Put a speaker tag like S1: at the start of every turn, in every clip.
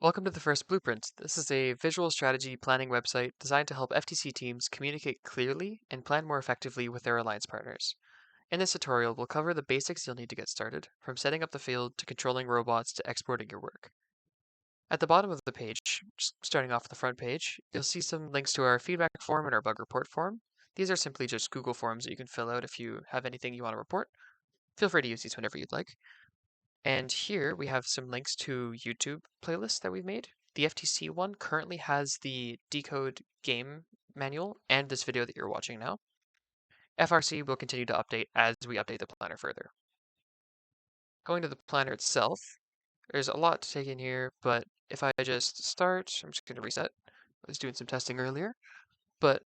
S1: Welcome to the First Blueprint. This is a visual strategy planning website designed to help FTC teams communicate clearly and plan more effectively with their alliance partners. In this tutorial, we'll cover the basics you'll need to get started, from setting up the field to controlling robots to exporting your work. At the bottom of the page, just starting off the front page, you'll see some links to our feedback form and our bug report form. These are simply just Google Forms that you can fill out if you have anything you want to report. Feel free to use these whenever you'd like. And here we have some links to YouTube playlists that we've made. The FTC one currently has the Decode game manual and this video that you're watching now. FRC will continue to update as we update the planner further. Going to the planner itself, there's a lot to take in here, but if I just start, I'm just going to reset. I was doing some testing earlier, but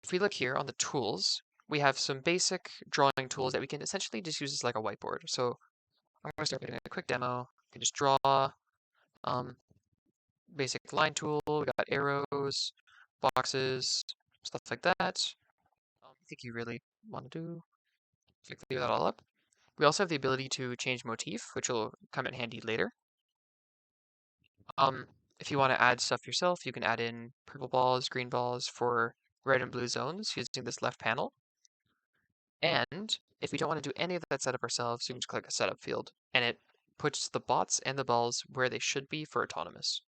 S1: if we look here on the tools, we have some basic drawing tools that we can essentially just use as like a whiteboard. So I'm going to start with a quick demo. You can just draw. Basic line tool, we got arrows, boxes, stuff like that. I think you really want to do, clear that all up. We also have the ability to change motif, which will come in handy later. If you want to add stuff yourself, you can add in purple balls, green balls for red and blue zones using this left panel. And if we don't want to do any of that setup ourselves, you can just click a setup field, and it puts the bots and the balls where they should be for autonomous.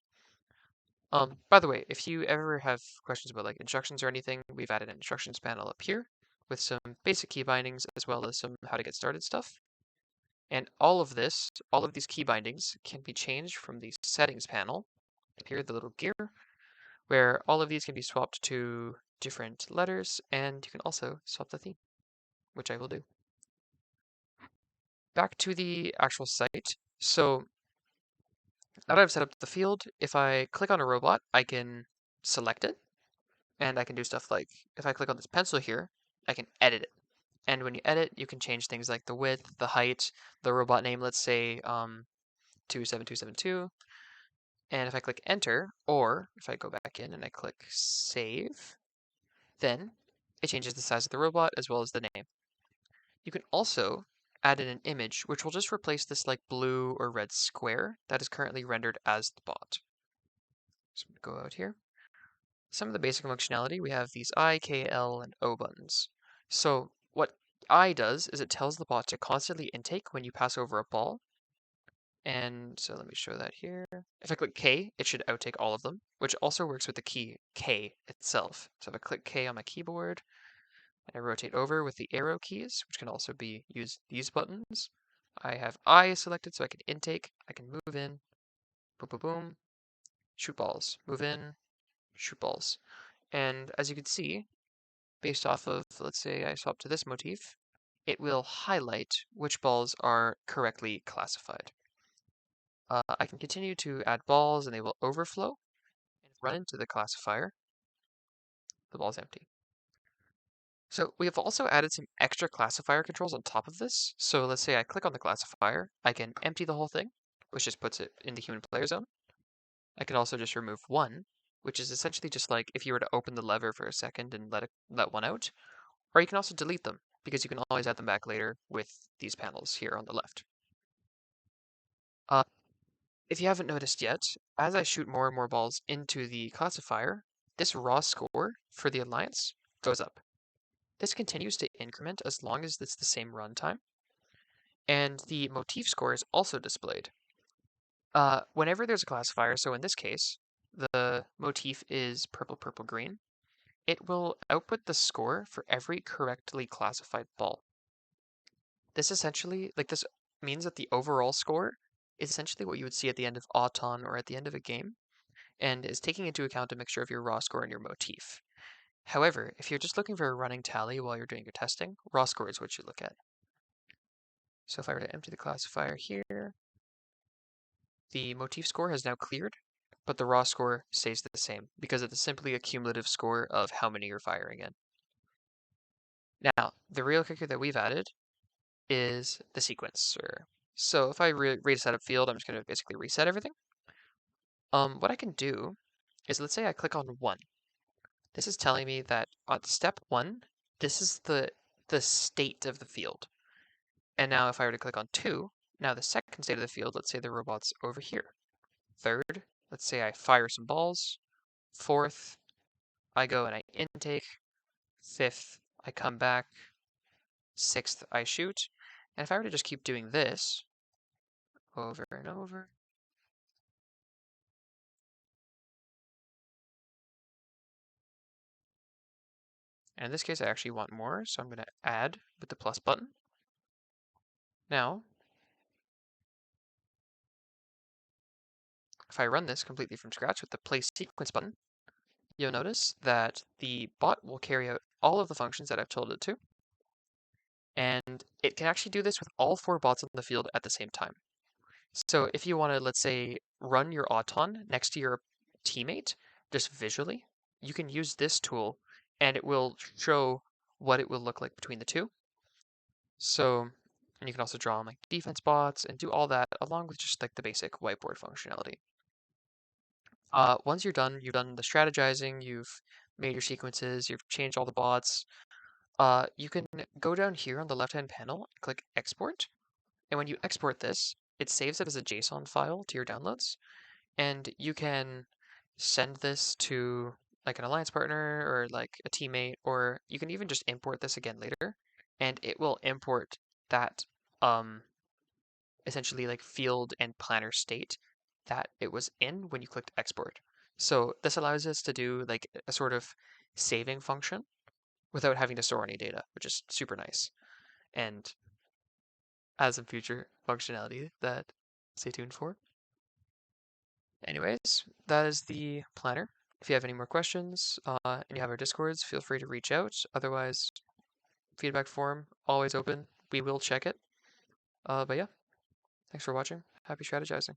S1: By the way, if you ever have questions about like instructions or anything, we've added an instructions panel up here with some basic key bindings as well as some how to get started stuff. And all of these key bindings can be changed from the settings panel. Here, the little gear, where all of these can be swapped to different letters, and you can also swap the theme, which I will do. Back to the actual site. So now that I've set up the field, if I click on a robot, I can select it. And I can do stuff like, if I click on this pencil here, I can edit it. And when you edit, you can change things like the width, the height, the robot name, let's say 27272. And if I click enter, or if I go back in and I click save, then it changes the size of the robot as well as the name. You can also add in an image, which will just replace this like blue or red square that is currently rendered as the bot. So I'm going to go out here. Some of the basic functionality, we have these I, K, L, and O buttons. So what I does is it tells the bot to constantly intake when you pass over a ball. And so let me show that here. If I click K, it should outtake all of them, which also works with the key K itself. So if I click K on my keyboard, and I rotate over with the arrow keys, which can also be used these buttons, I have I selected so I can intake, I can move in, boom, boom, boom, shoot balls, move in, shoot balls. And as you can see, based off of, let's say I swap to this motif, it will highlight which balls are correctly classified. I can continue to add balls and they will overflow and run into the classifier. The ball's empty. So we have also added some extra classifier controls on top of this. So let's say I click on the classifier, I can empty the whole thing, which just puts it in the human player zone. I can also just remove one, which is essentially just like if you were to open the lever for a second and let one out. Or you can also delete them, because you can always add them back later with these panels here on the left. If you haven't noticed yet, as I shoot more and more balls into the classifier, this raw score for the Alliance goes up. This continues to increment as long as it's the same runtime. And the motif score is also displayed. Whenever there's a classifier, so in this case, the motif is purple, purple, green, it will output the score for every correctly classified ball. This essentially, this means that the overall score is essentially what you would see at the end of Auton or at the end of a game, and is taking into account a mixture of your raw score and your motif. However, if you're just looking for a running tally while you're doing your testing, raw score is what you look at. So if I were to empty the classifier here, the motif score has now cleared, but the raw score stays the same because it's simply a cumulative score of how many you're firing in. Now, the real kicker that we've added is the sequencer. So if I read a setup field, I'm just going to basically reset everything. What I can do is, let's say I click on 1. This is telling me that at step 1, this is the state of the field. And now if I were to click on 2, now the second state of the field, let's say the robot's over here. Third, let's say I fire some balls. Fourth, I go and I intake. Fifth, I come back. Sixth, I shoot. And if I were to just keep doing this over and over, and in this case I actually want more, so I'm going to add with the plus button. Now, if I run this completely from scratch with the play sequence button, you'll notice that the bot will carry out all of the functions that I've told it to, and it can actually do this with all 4 bots on the field at the same time. So if you want to, let's say, run your auton next to your teammate, just visually, you can use this tool and it will show what it will look like between the two. So, and you can also draw on like defense bots and do all that along with just like the basic whiteboard functionality. Once you're done, you've done the strategizing, you've made your sequences, you've changed all the bots, you can go down here on the left-hand panel and click export. And when you export this, it saves it as a JSON file to your downloads. And you can send this to like an alliance partner or like a teammate, or you can even just import this again later. And it will import that essentially like field and planner state that it was in when you clicked export. So this allows us to do like a sort of saving function without having to store any data, which is super nice. And has some future functionality that stay tuned for. Anyways, that is the planner. If you have any more questions and you have our discords, feel free to reach out. Otherwise, feedback form always open. We will check it. But yeah, thanks for watching. Happy strategizing.